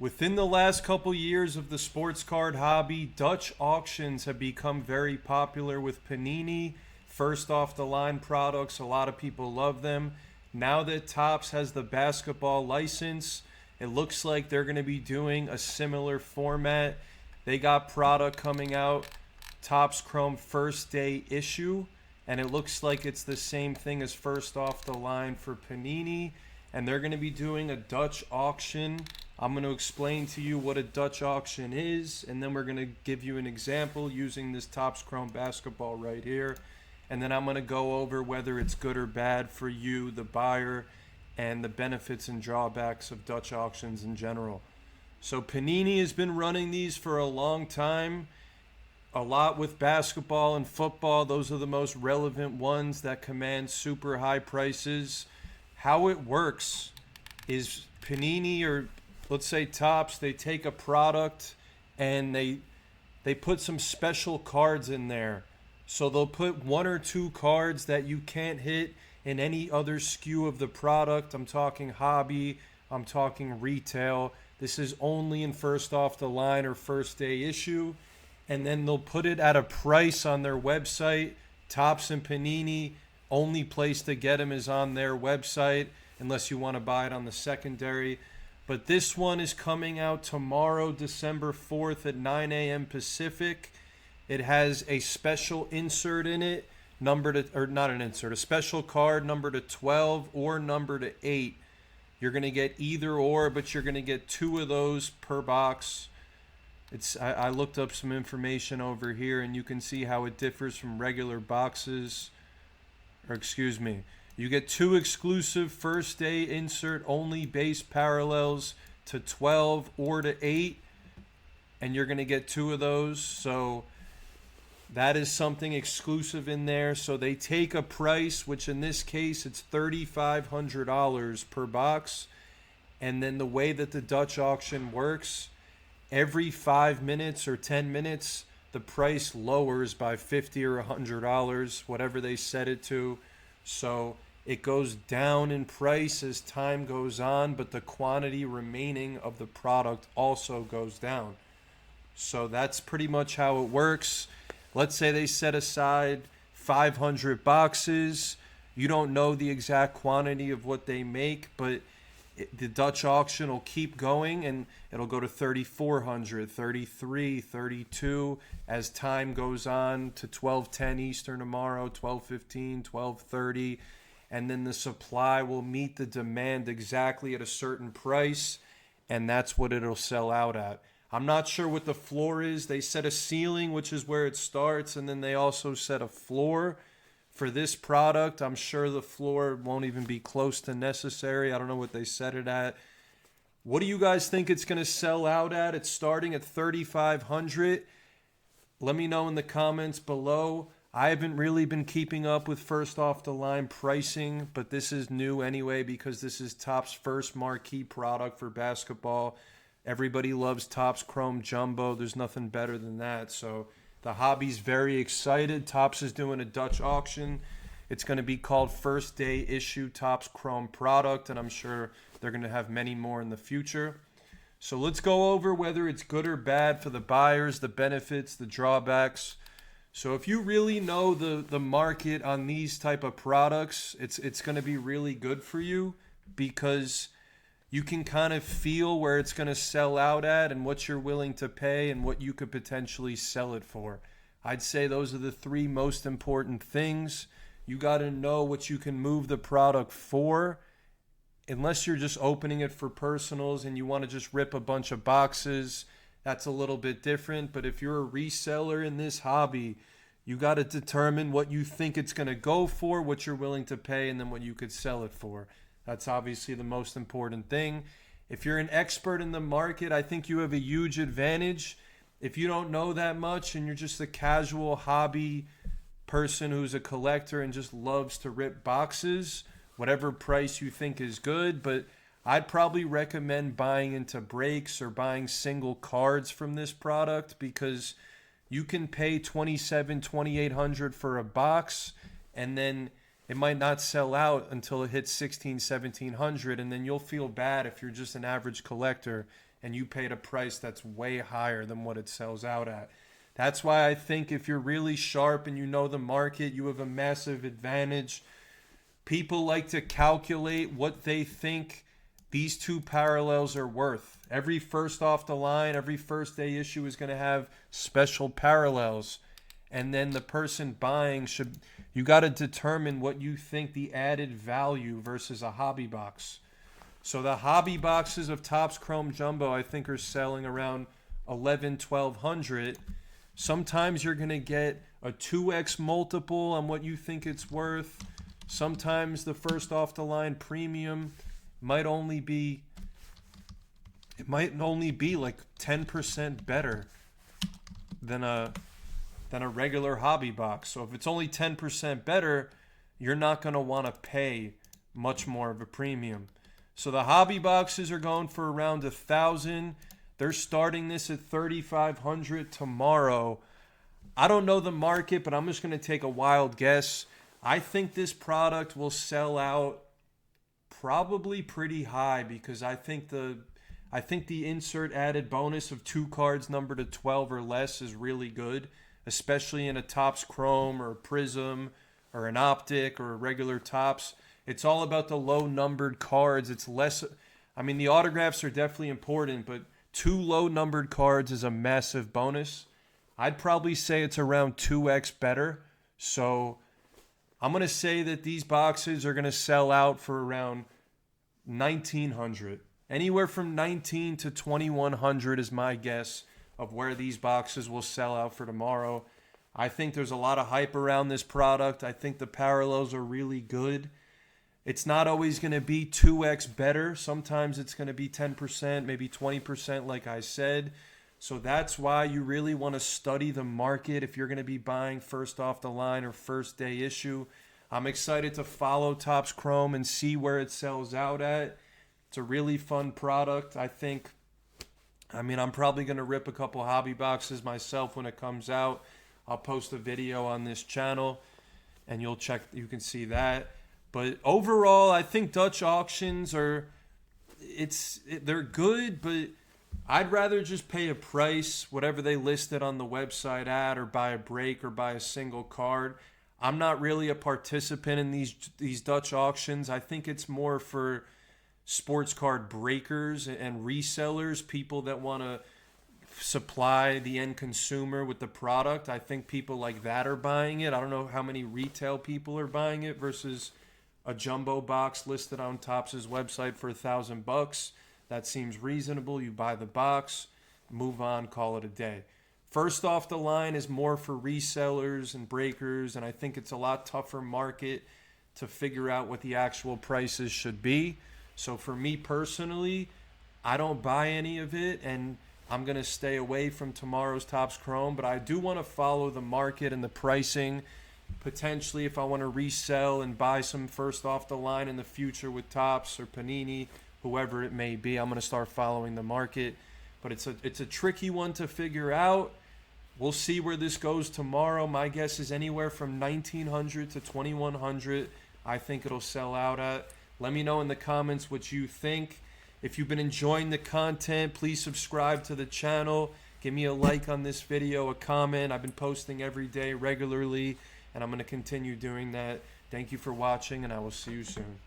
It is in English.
Within the last couple years of the sports card hobby, Dutch auctions have become very popular with Panini. First off the line products, a lot of people love them. Now that Topps has the basketball license, it looks like they're going to be doing a similar format. They got product coming out, Topps Chrome first day issue, and it looks like it's the same thing as first off the line for Panini. And they're going to be doing a Dutch auction. I'm going to explain to you what a Dutch auction is, and then we're going to give you an example using this Topps Chrome basketball right here. And then I'm going to go over whether it's good or bad for you, the buyer, and the benefits and drawbacks of Dutch auctions in general. So Panini has been running these for a long time, a lot with basketball and football. Those are the most relevant ones that command super high prices. How it works is Panini, or let's say Topps, they take a product and they put some special cards in there. So they'll put one or two cards that you can't hit in any other SKU of the product. I'm talking hobby, I'm talking retail. This is only in first off the line or first day issue. And then they'll put it at a price on their website. Topps and Panini, only place to get them is on their website unless you want to buy it on the secondary. But this one is coming out tomorrow, December 4th at 9 a.m. Pacific. It has a special insert in it, a special card numbered to 12 or numbered to 8. You're going to get either or, but you're going to get two of those per box. I looked up some information over here, and you can see how it differs from regular boxes. You get two exclusive first day insert only base parallels to 12 or to 8, and you're going to get two of those. So that is something exclusive in there. So they take a price, which in this case it's $3,500 per box. And then the way that the Dutch auction works, every 5 minutes or 10 minutes, the price lowers by $50 or $100, whatever they set it to. So it goes down in price as time goes on, but the quantity remaining of the product also goes down. So that's pretty much how it works. Let's say they set aside 500 boxes. You don't know the exact quantity of what they make, but the Dutch auction will keep going, and it'll go to 3,400, 33, 32 as time goes on to 12:10 Eastern tomorrow, 12:15, 12:30, and then the supply will meet the demand exactly at a certain price, and that's what it'll sell out at. I'm not sure what the floor is. They set a ceiling, which is where it starts, and then they also set a floor. For this product, I'm sure the floor won't even be close to necessary. I don't know what they set it at. What do you guys think it's going to sell out at? It's starting at 3,500. Let me know in the comments below. I haven't really been keeping up with first off the line pricing, but this is new anyway because this is Topps' first marquee product for basketball. Everybody loves Topps Chrome Jumbo. There's nothing better than that. So the hobby's very excited. Topps is doing a Dutch auction. It's going to be called First Day Issue Topps Chrome Product, and I'm sure they're going to have many more in the future. So let's go over whether it's good or bad for the buyers, the benefits, the drawbacks. So if you really know the market on these type of products, it's going to be really good for you because you can kind of feel where it's going to sell out at and what you're willing to pay and what you could potentially sell it for. I'd say those are the three most important things. You got to know what you can move the product for. Unless you're just opening it for personals and you want to just rip a bunch of boxes, that's a little bit different. But if you're a reseller in this hobby, you got to determine what you think it's going to go for, what you're willing to pay, and then what you could sell it for. That's obviously the most important thing. If you're an expert in the market, I think you have a huge advantage. If you don't know that much and you're just a casual hobby person who's a collector and just loves to rip boxes, whatever price you think is good, but I'd probably recommend buying into breaks or buying single cards from this product because you can pay $2,700, $2,800 for a box, and then it might not sell out until it hits $1,600, $1,700, and then you'll feel bad if you're just an average collector and you paid a price that's way higher than what it sells out at. That's why I think if you're really sharp and you know the market, you have a massive advantage. People like to calculate what they think these two parallels are worth. Every first off the line, every first day issue is going to have special parallels. And then the person buying you got to determine what you think the added value versus a hobby box. So the hobby boxes of Topps Chrome Jumbo, I think, are selling around 1,100. Sometimes you're going to get a 2x multiple on what you think it's worth. Sometimes the first off the line premium might only be like 10% better than a regular hobby box. So if it's only 10% better, you're not going to want to pay much more of a premium. So the hobby boxes are going for around 1,000. They're starting this at 3,500 tomorrow. I don't know the market, but I'm just going to take a wild guess. I think this product will sell out probably pretty high because I think the insert added bonus of 2 cards numbered to 12 or less is really good, especially in a Topps Chrome or a Prism or an Optic or a regular Topps. It's all about the low numbered cards. It's less, I mean, the autographs are definitely important, but 2 low numbered cards is a massive bonus. I'd probably say it's around 2x better. So I'm going to say that these boxes are going to sell out for around 1,900. Anywhere from 19 to 2,100 is my guess of where these boxes will sell out for tomorrow. I think there's a lot of hype around this product. I think the parallels are really good. It's not always going to be 2x better. Sometimes it's going to be 10%, maybe 20%, like I said. So that's why you really want to study the market if you're going to be buying first off the line or first day issue. I'm excited to follow Topps Chrome and see where it sells out at. It's a really fun product. I'm probably going to rip a couple hobby boxes myself when it comes out. I'll post a video on this channel and you can see that. But overall, I think Dutch auctions they're good, but I'd rather just pay a price, whatever they listed on the website at, or buy a break or buy a single card. I'm not really a participant in these Dutch auctions. I think it's more for sports card breakers and resellers, people that want to supply the end consumer with the product. I think people like that are buying it. I don't know how many retail people are buying it versus a jumbo box listed on Topps' website for $1,000. That seems reasonable. You buy the box, move on, call it a day. First off the line is more for resellers and breakers, and I think it's a lot tougher market to figure out what the actual prices should be. So for me personally, I don't buy any of it, and I'm going to stay away from tomorrow's Topps Chrome, but I do want to follow the market and the pricing. Potentially, if I want to resell and buy some first off the line in the future with Topps or Panini, whoever it may be, I'm going to start following the market. But it's a tricky one to figure out. We'll see where this goes tomorrow. My guess is anywhere from 1,900 to 2,100. I think it'll sell out at. Let me know in the comments what you think. If you've been enjoying the content, please subscribe to the channel. Give me a like on this video, a comment. I've been posting every day regularly, and I'm going to continue doing that. Thank you for watching, and I will see you soon.